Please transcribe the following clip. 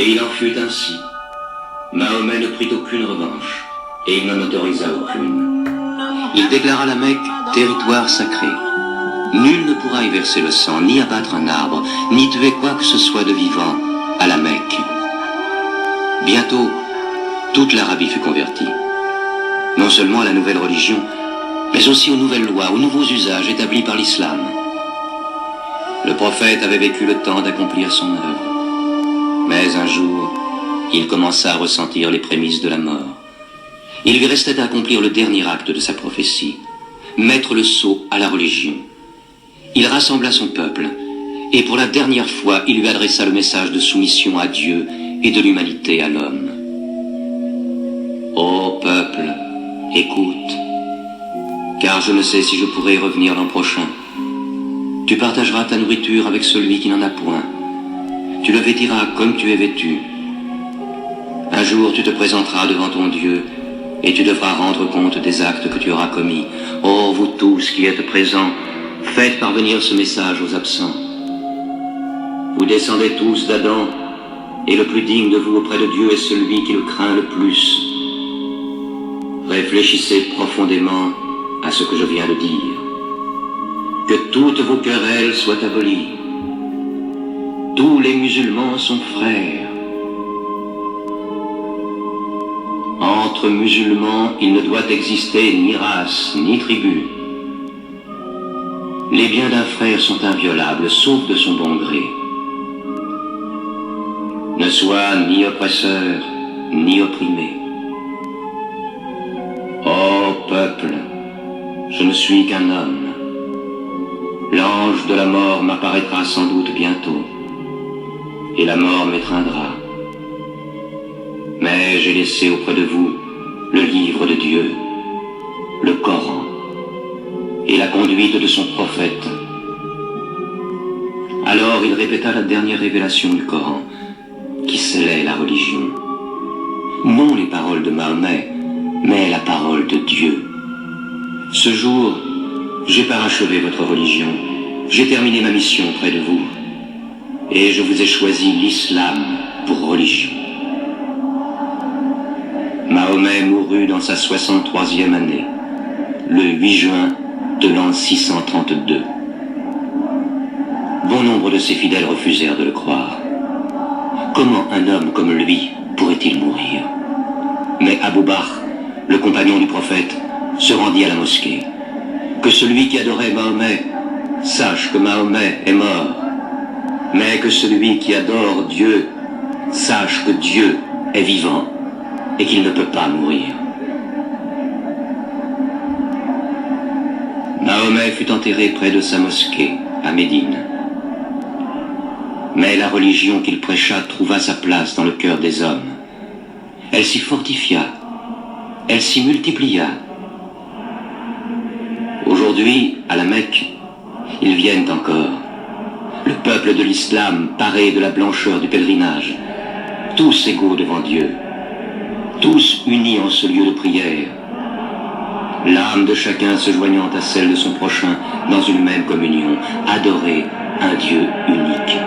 Et il en fut ainsi. Mahomet ne prit aucune revanche, et il n'en autorisa aucune. Il déclara la Mecque territoire sacré. Nul ne pourra y verser le sang, ni abattre un arbre, ni tuer quoi que ce soit de vivant à la Mecque. Bientôt, toute l'Arabie fut convertie. Non seulement à la nouvelle religion, mais aussi aux nouvelles lois, aux nouveaux usages établis par l'islam. Le prophète avait vécu le temps d'accomplir son œuvre. Mais un jour, il commença à ressentir les prémices de la mort. Il lui restait à accomplir le dernier acte de sa prophétie, mettre le sceau à la religion. Il rassembla son peuple, et pour la dernière fois, il lui adressa le message de soumission à Dieu et de l'humanité à l'homme. Ô peuple, écoute, car je ne sais si je pourrai y revenir l'an prochain. Tu partageras ta nourriture avec celui qui n'en a point. Tu le vêtiras comme tu es vêtu. Un jour, tu te présenteras devant ton Dieu, et tu devras rendre compte des actes que tu auras commis. Ô vous tous qui êtes présents, faites parvenir ce message aux absents. Vous descendez tous d'Adam, et le plus digne de vous auprès de Dieu est celui qui le craint le plus. Réfléchissez profondément à ce que je viens de dire. Que toutes vos querelles soient abolies. Tous les musulmans sont frères. Entre musulmans, il ne doit exister ni race, ni tribu. Les biens d'un frère sont inviolables, sauf de son bon gré. Ne sois ni oppresseur, ni opprimé. Ô peuple, je ne suis qu'un homme. L'ange de la mort m'apparaîtra sans doute bientôt, et la mort m'étreindra. Mais j'ai laissé auprès de vous le livre de Dieu, le Coran, et la conduite de son prophète. Alors il répéta la dernière révélation du Coran, qui scellait la religion. Non les paroles de Mahomet, mais la parole de Dieu. Ce jour, j'ai parachevé votre religion, j'ai terminé ma mission auprès de vous, et je vous ai choisi l'islam pour religion. Mahomet mourut dans sa 63e année, le 8 juin de l'an 632. Bon nombre de ses fidèles refusèrent de le croire. Comment un homme comme lui pourrait-il mourir? Mais Abou Bakr, le compagnon du prophète, se rendit à la mosquée. Que celui qui adorait Mahomet sache que Mahomet est mort, mais que celui qui adore Dieu sache que Dieu est vivant et qu'il ne peut pas mourir. Mahomet fut enterré près de sa mosquée, à Médine. Mais la religion qu'il prêcha trouva sa place dans le cœur des hommes. Elle s'y fortifia, elle s'y multiplia. Aujourd'hui, à la Mecque, ils viennent encore. Le peuple de l'islam paré de la blancheur du pèlerinage, tous égaux devant Dieu, tous unis en ce lieu de prière, l'âme de chacun se joignant à celle de son prochain dans une même communion, adorer un Dieu unique.